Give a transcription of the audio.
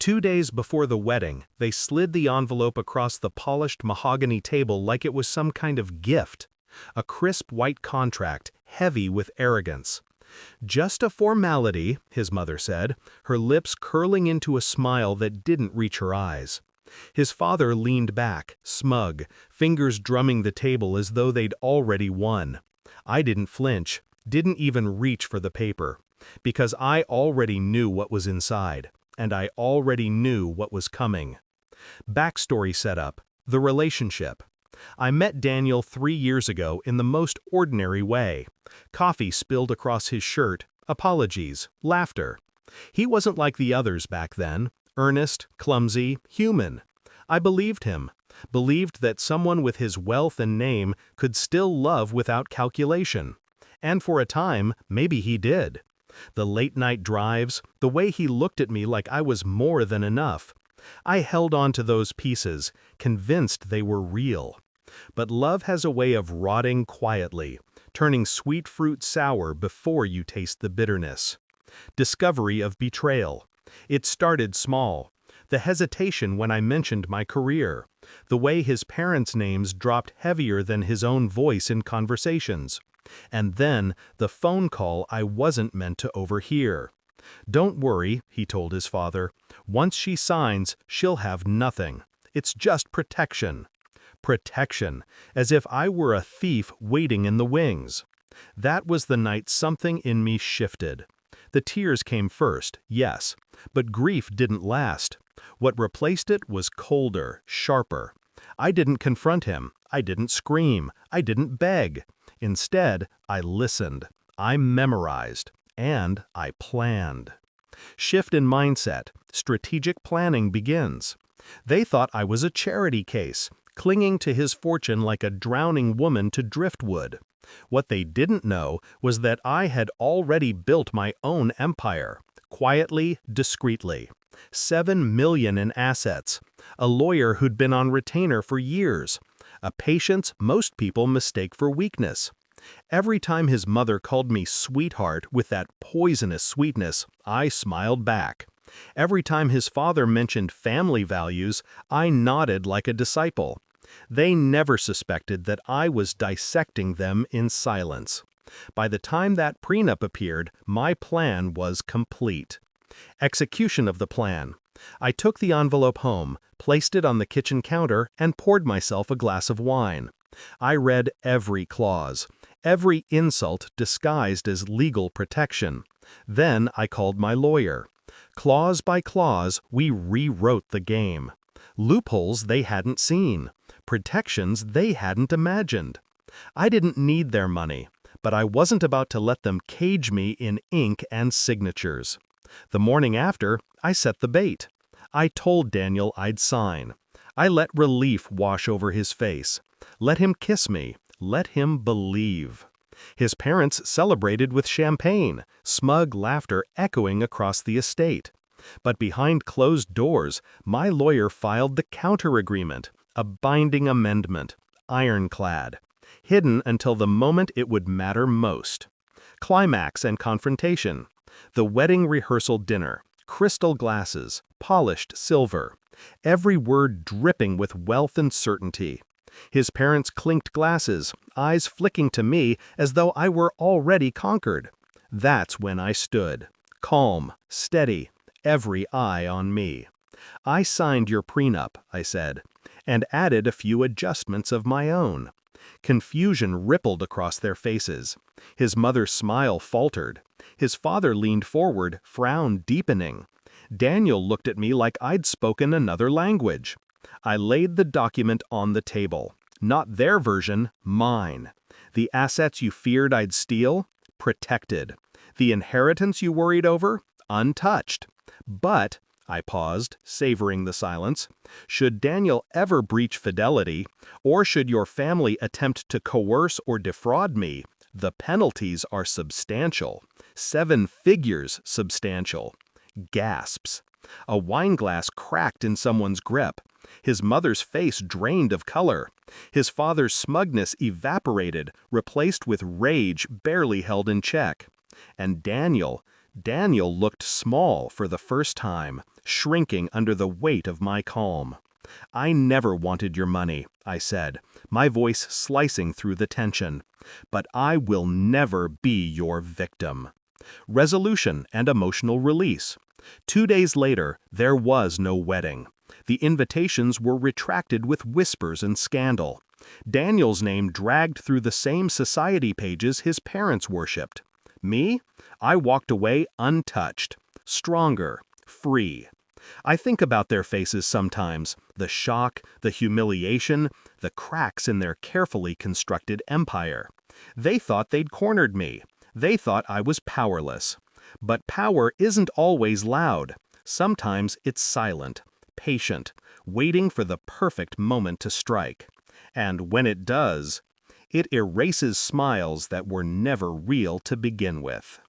2 days before the wedding, they slid the envelope across the polished mahogany table like it was some kind of gift. A crisp white contract, heavy with arrogance. "Just a formality," his mother said, her lips curling into a smile that didn't reach her eyes. His father leaned back, smug, fingers drumming the table as though they'd already won. I didn't flinch, didn't even reach for the paper, because I already knew what was inside, and I already knew what was coming. Backstory setup: the relationship. I met Daniel 3 years ago in the most ordinary way. Coffee spilled across his shirt, apologies, laughter. He wasn't like the others back then, earnest, clumsy, human. I believed him, believed that someone with his wealth and name could still love without calculation. And for a time, maybe he did. The late-night drives, the way he looked at me like I was more than enough. I held on to those pieces, convinced they were real. But love has a way of rotting quietly, turning sweet fruit sour before you taste the bitterness. Discovery of betrayal. It started small. The hesitation when I mentioned my career. The way his parents' names dropped heavier than his own voice in conversations. And then, the phone call I wasn't meant to overhear. "Don't worry," he told his father. "Once she signs, she'll have nothing. It's just protection." Protection, as if I were a thief waiting in the wings. That was the night something in me shifted. The tears came first, yes, but grief didn't last. What replaced it was colder, sharper. I didn't confront him, I didn't scream, I didn't beg. Instead, I listened, I memorized, and I planned. Shift in mindset, strategic planning begins. They thought I was a charity case, clinging to his fortune like a drowning woman to driftwood. What they didn't know was that I had already built my own empire, quietly, discreetly. 7 million in assets, a lawyer who'd been on retainer for years, a patience most people mistake for weakness. Every time his mother called me sweetheart with that poisonous sweetness, I smiled back. Every time his father mentioned family values, I nodded like a disciple. They never suspected that I was dissecting them in silence. By the time that prenup appeared, my plan was complete. Execution of the plan. I took the envelope home, placed it on the kitchen counter, and poured myself a glass of wine. I read every clause, every insult disguised as legal protection. Then I called my lawyer. Clause by clause, we rewrote the game. Loopholes they hadn't seen, protections they hadn't imagined. I didn't need their money, but I wasn't about to let them cage me in ink and signatures. The morning after, I set the bait. I told Daniel I'd sign. I let relief wash over his face. Let him kiss me. Let him believe. His parents celebrated with champagne, smug laughter echoing across the estate. But behind closed doors, my lawyer filed the counter-agreement, a binding amendment, ironclad, hidden until the moment it would matter most. Climax and confrontation. The wedding rehearsal dinner, crystal glasses, polished silver, every word dripping with wealth and certainty. His parents clinked glasses, eyes flicking to me as though I were already conquered. That's when I stood, calm, steady, every eye on me. "I signed your prenup," I said, and added a few adjustments of my own. Confusion rippled across their faces. His mother's smile faltered. His father leaned forward, frown deepening. Daniel looked at me like I'd spoken another language. I laid the document on the table. Not their version, mine. The assets you feared I'd steal? Protected. The inheritance you worried over? Untouched. But, I paused, savoring the silence, should Daniel ever breach fidelity, or should your family attempt to coerce or defraud me, the penalties are substantial. 7 figures substantial. Gasps. A wineglass cracked in someone's grip. His mother's face drained of color. His father's smugness evaporated, replaced with rage barely held in check. And Daniel Daniel looked small for the first time, shrinking under the weight of my calm. "I never wanted your money," I said, my voice slicing through the tension. "But I will never be your victim." Resolution and emotional release. 2 days later, there was no wedding. The invitations were retracted with whispers and scandal. Daniel's name dragged through the same society pages his parents worshipped. Me? I walked away untouched, stronger, free. I think about their faces sometimes, the shock, the humiliation, the cracks in their carefully constructed empire. They thought they'd cornered me. They thought I was powerless. But power isn't always loud. Sometimes it's silent, patient, waiting for the perfect moment to strike. And when it does, it erases smiles that were never real to begin with.